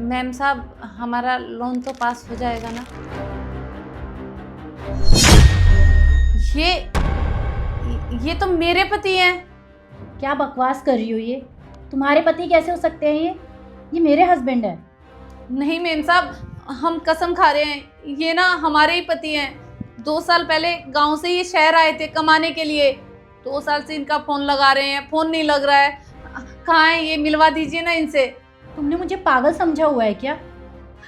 Ma'am साहब, हमारा loan तो पास हो जाएगा ना? ये तो मेरे पति हैं। क्या बकवास कर रही हो? ये तुम्हारे पति कैसे हो सकते हैं? ये मेरे हस्बैंड है। नहीं मैम साहब, हम कसम खा रहे हैं, ये ना हमारे ही पति हैं। 2 साल पहले गांव से ये शहर आए थे कमाने के लिए। 2 साल से इनका फोन लगा रहे हैं, फोन नहीं लग रहा है। कहाँ है ये? मिलवा दीजिए ना इनसे। तुमने मुझे पागल समझा हुआ है क्या?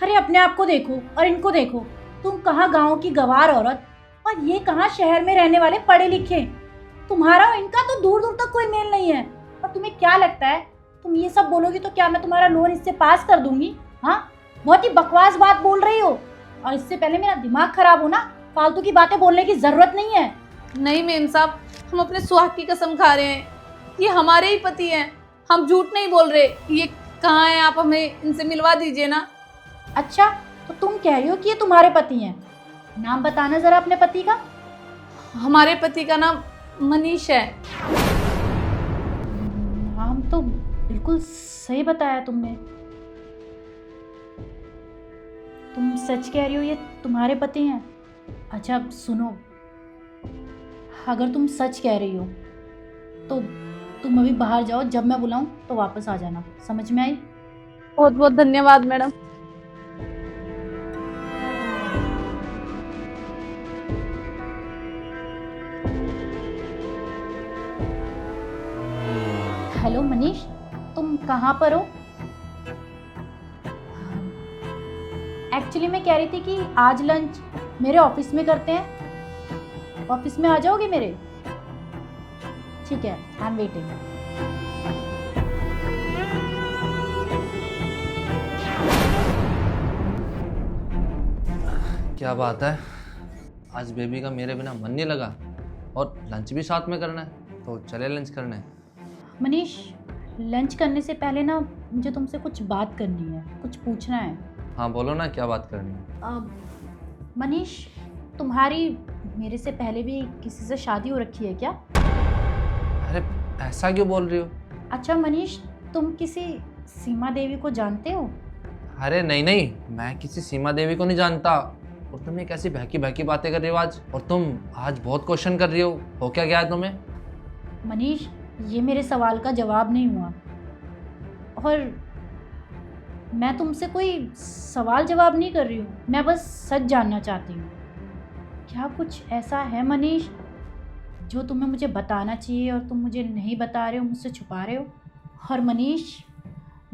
अरे अपने आप को देखो और इनको देखो। तुम कहाँ गांव की गंवार औरत और ये कहाँ शहर में रहने वाले पढ़े लिखे। तुम्हारा और इनका तो दूर दूर तक कोई मेल नहीं है। और तुम्हें क्या लगता है तुम ये सब बोलोगी तो क्या मैं तुम्हारा लोन इससे पास कर दूंगी? हाँ, बहुत ही बकवास बात बोल रही हो। और इससे पहले मेरा दिमाग खराब हो ना, फालतू की बातें बोलने की जरूरत नहीं है। नहीं मैम साहब, हम अपने सुहाग की कसम खा रहे हैं, ये हमारे ही पति हैं। हम झूठ नहीं बोल रहे। ये कहाँ है? आप हमें इनसे मिलवा दीजिए ना। अच्छा, तो तुम कह रही हो कि ये तुम्हारे पति हैं? नाम बताना जरा अपने पति का। हमारे पति का नाम मनीष है। नाम तो बिल्कुल सही बताया तुमने। तुम सच कह रही हो ये तुम्हारे पति हैं? अच्छा सुनो, अगर तुम सच कह रही हो तो तुम अभी बाहर जाओ, जब मैं बुलाऊं तो वापस आ जाना। समझ में आई? बहुत बहुत धन्यवाद मैडम। हेलो मनीष, तुम कहाँ पर हो? एक्चुअली मैं कह रही थी कि आज लंच मेरे ऑफिस में करते हैं। ऑफिस में आ जाओगे मेरे? ठीक है, आई एम वेटिंग। क्या बात है, आज बेबी का मेरे बिना मन नहीं लगा और लंच भी साथ में करना है, तो चले लंच करने। मनीष, लंच करने से पहले ना मुझे तुमसे कुछ बात करनी है, कुछ पूछना है। हाँ बोलो ना, क्या बात करनी है। मनीष, तुम्हारी मेरे से पहले भी किसी से शादी हो रखी है क्या? अरे ऐसा क्यों बोल रही हो? अच्छा मनीष, तुम किसी सीमा देवी को जानते हो? अरे नहीं नहीं, मैं किसी सीमा देवी को नहीं जानता। और तुम ये कैसी बहकी बहकी बातें कर रही हो आज? और तुम आज बहुत क्वेश्चन कर रही हो क्या गया है तुम्हें? मनीष, ये मेरे सवाल का जवाब नहीं हुआ। और मैं तुमसे कोई सवाल जवाब नहीं कर रही हूँ, मैं बस सच जानना चाहती हूँ। क्या कुछ ऐसा है मनीष जो तुम्हें मुझे बताना चाहिए और तुम मुझे नहीं बता रहे हो, मुझसे छुपा रहे हो? और मनीष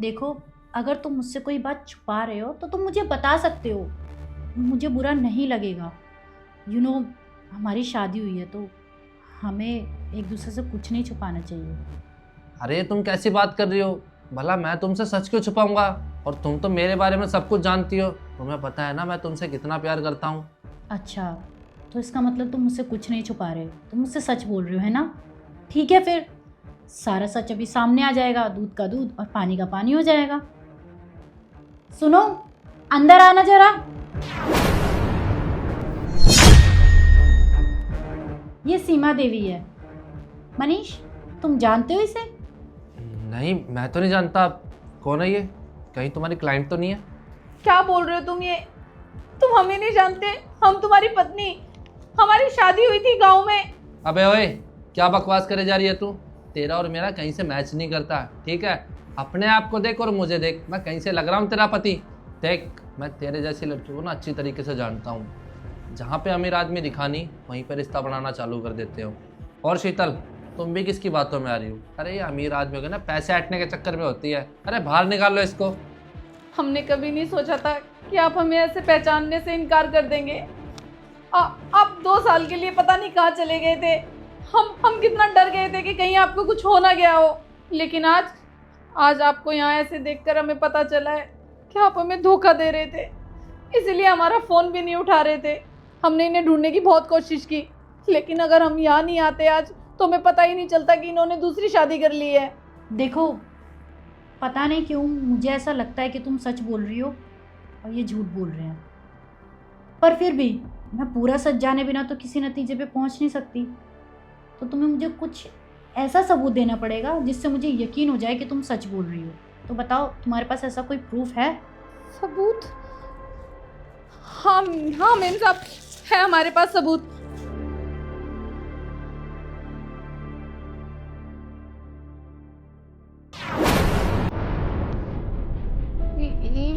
देखो, अगर तुम मुझसे कोई बात छुपा रहे हो तो तुम मुझे बता सकते हो, मुझे बुरा नहीं लगेगा। यू नो, हमारी शादी हुई है तो हमें एक दूसरे से कुछ नहीं छुपाना चाहिए। अरे तुम कैसी बात कर रही हो? भला मैं तुमसे सच क्यों छुपाऊंगा? और तुम तो मेरे बारे में सब कुछ जानती हो, तुम्हें पता है ना मैं तुमसे कितना प्यार करता हूँ। अच्छा, तो इसका मतलब तुम मुझसे कुछ नहीं छुपा रहे हो, तुम मुझसे सच बोल रहे हो, है ना? ठीक है, फिर सारा सच अभी सामने आ जाएगा, दूध का दूध और पानी का पानी हो जाएगा। सुनो, अंदर आना जरा। ये सीमा देवी है। मनीष, तुम जानते हो इसे? नहीं, मैं तो नहीं जानता। कौन है ये? कहीं तुम्हारी क्लाइंट तो नहीं है? क्या बोल रहे हो तुम ये? तुम हमें नहीं जानते? हम तुम्हारी पत्नी, हमारी शादी हुई थी गांव में। अबे ओए, क्या बकवास करे जा रही है तू? तेरा और मेरा कहीं से मैच नहीं करता, ठीक है? अपने आप को देख और मुझे देख, मैं कहीं से लग रहा हूँ तेरा पति? देख, मैं तेरे जैसी लड़की को ना अच्छी तरीके से जानता हूँ। जहाँ पे अमीर आदमी दिखानी, वहीं पर रिश्ता बनाना चालू कर देते हो। और शीतल, तुम भी किसकी बातों में आ रही हो? अरे ये अमीर आदमियों के ना पैसे ऐंठने के चक्कर में होती है। अरे बाहर निकाल लो इसको। हमने कभी नहीं सोचा था कि आप हमें ऐसे पहचानने से इनकार कर देंगे। आप 2 साल के लिए पता नहीं कहाँ चले गए थे। हम कितना डर गए थे कि कहीं आपको कुछ हो ना गया हो। लेकिन आज आपको यहाँ ऐसे देखकर हमें पता चला है कि आप हमें धोखा दे रहे थे, इसीलिए हमारा फ़ोन भी नहीं उठा रहे थे। हमने इन्हें ढूंढने की बहुत कोशिश की, लेकिन अगर हम यहाँ नहीं आते आज तो हमें पता ही नहीं चलता कि इन्होंने दूसरी शादी कर ली है। देखो, पता नहीं क्यों मुझे ऐसा लगता है कि तुम सच बोल रही हो और ये झूठ बोल रहे हैं, पर फिर भी मैं पूरा सच जाने बिना तो किसी नतीजे पे पहुंच नहीं सकती। तो तुम्हें मुझे कुछ ऐसा सबूत देना पड़ेगा जिससे मुझे यकीन हो जाए कि तुम सच बोल रही हो। तो बताओ, तुम्हारे पास ऐसा कोई प्रूफ है? सबूत? हाँ हाँ मेम साहब, है हमारे पास सबूत।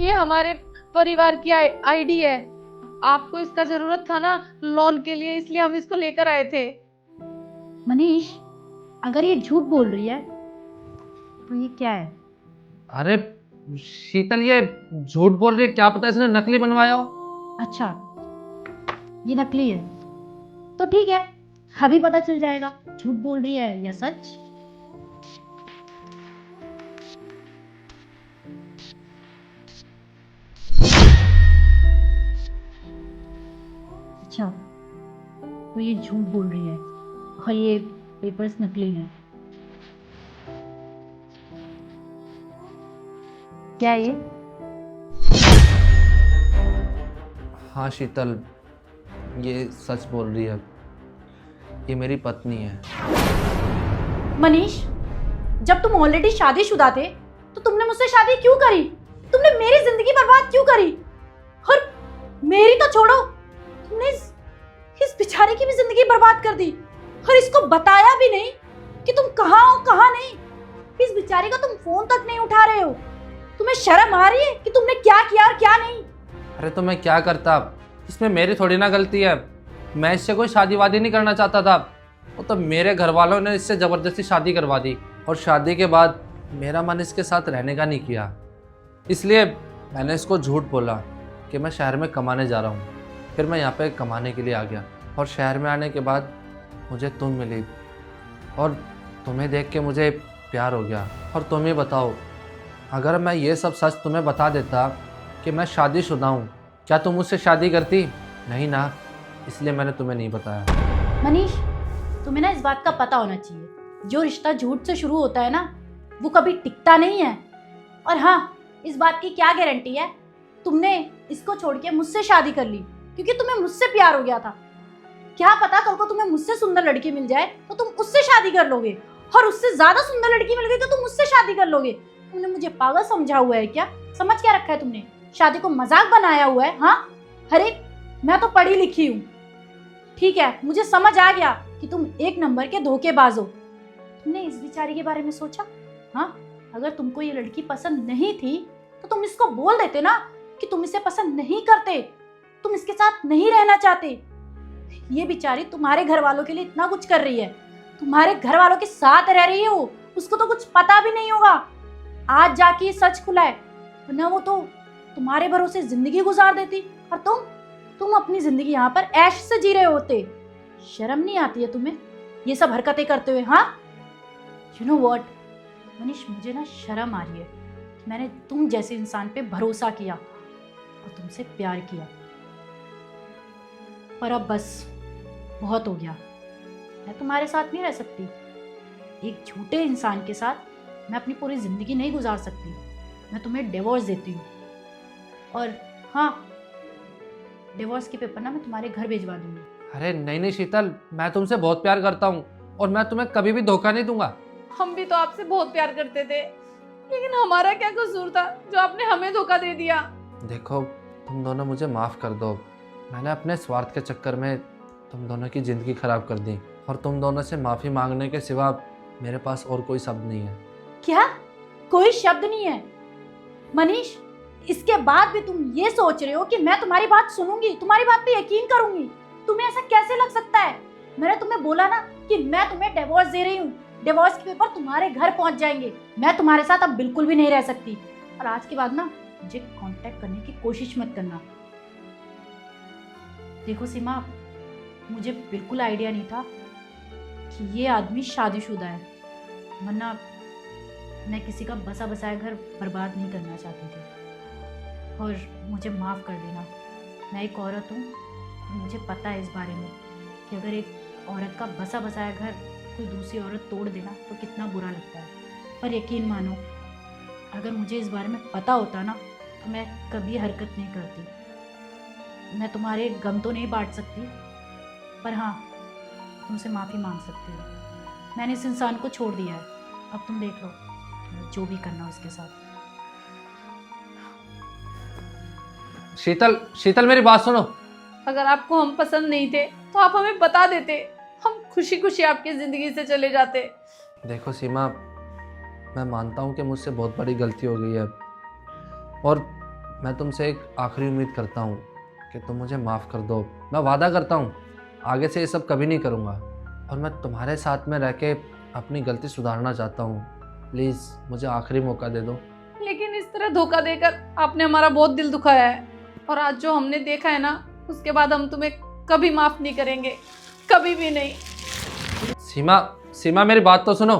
ये हमारे परिवार की आईडी है। आपको इसका जरूरत था ना लोन के लिए, इसलिए हम इसको लेकर आए थे। मनीष, अगर ये झूठ बोल रही है तो ये क्या है? अरे शीतल, ये झूठ बोल रही है, क्या पता इसने नकली बनवाया हो। अच्छा, ये नकली है तो ठीक है, अभी पता चल जाएगा झूठ बोल रही है या सच। अच्छा, तो ये झूठ बोल रही है और ये पेपर्स नकली हैं। क्या है ये? हाँ शीतल, ये सच बोल रही है, ये मेरी पत्नी है। मनीष, जब तुम ऑलरेडी शादीशुदा थे तो तुमने मुझसे शादी क्यों करी? तुमने मेरी जिंदगी बर्बाद क्यों करी? और मेरी तो छोड़ो, तुमने इस बेचारे की भी जिंदगी बर्बाद कर दी और इसको बताया भी नहीं कि तुम कहाँ हो कहाँ नहीं। इस बेचारे का तुम फोन तक नहीं उठा रहे हो। तुम्हें शर्म आ रही है कि तुमने क्या किया और क्या नहीं? अरे तो मैं क्या करता, इसमें मेरी थोड़ी ना गलती है। मैं इससे कोई शादी वादी नहीं करना चाहता था, वो तो मेरे घर वालों ने इससे ज़बरदस्ती शादी करवा दी और शादी के बाद मेरा मन इसके साथ रहने का नहीं किया, इसलिए मैंने इसको झूठ बोला कि मैं शहर में कमाने जा रहा हूँ। फिर मैं यहाँ पे कमाने के लिए आ गया और शहर में आने के बाद मुझे तुम मिली और तुम्हें देख के मुझे प्यार हो गया। और तुम ही बताओ, अगर मैं ये सब सच तुम्हें बता देता कि मैं शादीशुदा हूँ, क्या तुम मुझसे शादी करती? नहीं ना, इसलिए मैंने तुम्हें नहीं बताया। मनीष, तुम्हें ना इस बात का पता होना चाहिए, जो रिश्ता झूठ से शुरू होता है ना, वो कभी टिकता नहीं है। और हाँ, इस बात की क्या गारंटी है तुमने इसको छोड़ के मुझसे शादी कर ली क्योंकि तुम्हें मुझसे प्यार हो गया था? क्या पता कल को तुम्हें मुझसे सुंदर लड़की मिल जाए तो तुम उससे शादी कर लोगे, और उससे ज्यादा सुंदर लड़की मिल गई तो तुम मुझसे शादी कर लोगे। तुमने मुझे पागल समझा हुआ है क्या? समझ क्या रखा है तुमने? शादी को मजाक बनाया हुआ है? हाँ, अरे मैं तो पढ़ी लिखी हूँ, ठीक है, मुझे समझ आ गया कि तुम एक नंबर के धोखेबाज हो। तुमने इस बेचारी के बारे में सोचा? हाँ, अगर तुमको ये लड़की पसंद नहीं थी तो तुम इसको बोल देते ना कि तुम इसे पसंद नहीं करते, तुम इसके साथ नहीं रहना चाहते। ये बेचारी तुम्हारे घर वालों के लिए इतना कुछ कर रही है, तुम्हारे घर वालों के साथ रह रही है वो, उसको तो कुछ पता भी नहीं होगा। आज जाके ये सच खुला है, वरना वो तो तुम्हारे भरोसे जिंदगी गुजार देती और तुम अपनी जिंदगी यहाँ पर ऐश से जी रहे होते। शर्म नहीं आती है तुम्हें ये सब हरकतें करते हुए? हाँ, यू नो व्हाट मनीष, मुझे ना शर्म आ रही है कि मैंने तुम जैसे इंसान पे भरोसा किया और तुमसे प्यार किया, पर अब बस बहुत हो गया। मैं तुम्हारे साथ नहीं रह सकती, एक झूठे इंसान के साथ मैं अपनी पूरी जिंदगी नहीं गुजार सकती। मैं तुम्हें डिवोर्स देती हूँ, और हाँ, डिवोर्स के पेपर ना मैं तुम्हारे घर भिजवा दूंगी। अरे नहीं नहीं शीतल, मैं तुमसे बहुत प्यार करता हूँ और मैं तुम्हें कभी भी धोखा नहीं दूंगा। हम भी तो आपसे बहुत प्यार करते थे, लेकिन हमारा क्या कसूर था जो आपने हमें धोखा दे दिया? देखो, तुम दोनों मुझे माफ़ कर दो, मैंने अपने स्वार्थ के चक्कर में तुम दोनों की ज़िंदगी ख़राब कर दी और तुम दोनों से माफ़ी मांगने के सिवा मेरे पास और कोई शब्द नहीं है। क्या? कोई शब्द नहीं है? मनीष, इसके बाद भी तुम ये सोच रहे हो कि मैं तुम्हारी बात सुनूंगी, तुम्हारी बात पे यकीन करूंगी? तुम्हें ऐसा कैसे लग सकता है? मैंने तुम्हें बोला ना कि मैं तुम्हें डिवोर्स दे रही हूँ, डिवोर्स के पेपर तुम्हारे घर पहुंच जाएंगे। मैं तुम्हारे साथ अब बिल्कुल भी नहीं रह सकती, और आज के बाद ना मुझे कांटेक्ट करने की कोशिश मत करना। देखो सीमा, मुझे बिल्कुल आइडिया नहीं था कि ये आदमी शादीशुदा है, वरना मैं किसी का बसा बसाया घर बर्बाद नहीं करना चाहती थी। और मुझे माफ़ कर देना, मैं एक औरत हूँ, मुझे पता है इस बारे में कि अगर एक औरत का बसा बसाया घर कोई दूसरी औरत तोड़ देना तो कितना बुरा लगता है। पर यकीन मानो, अगर मुझे इस बारे में पता होता ना तो मैं कभी हरकत नहीं करती। मैं तुम्हारे गम तो नहीं बांट सकती, पर हाँ, तुमसे माफ़ी मांग सकती हूँ। मैंने इस इंसान को छोड़ दिया है, अब तुम देख लो जो भी करना हो इसके साथ। शीतल शीतल मेरी बात सुनो। अगर आपको हम पसंद नहीं थे तो आप हमें बता देते, हम खुशी खुशी आपकी ज़िंदगी से चले जाते। देखो सीमा, मैं मानता हूँ कि मुझसे बहुत बड़ी गलती हो गई है और मैं तुमसे एक आखिरी उम्मीद करता हूँ कि तुम मुझे माफ़ कर दो। मैं वादा करता हूँ आगे से ये सब कभी नहीं करूँगा और मैं तुम्हारे साथ में रह के अपनी गलती सुधारना चाहता हूँ। प्लीज़ मुझे आखिरी मौका दे दो। लेकिन इस तरह धोखा देकर आपने हमारा बहुत दिल दुखाया है और आज जो हमने देखा है ना, उसके बाद हम तुम्हें कभी माफ़ नहीं करेंगे, कभी भी नहीं। सीमा सीमा मेरी बात तो सुनो।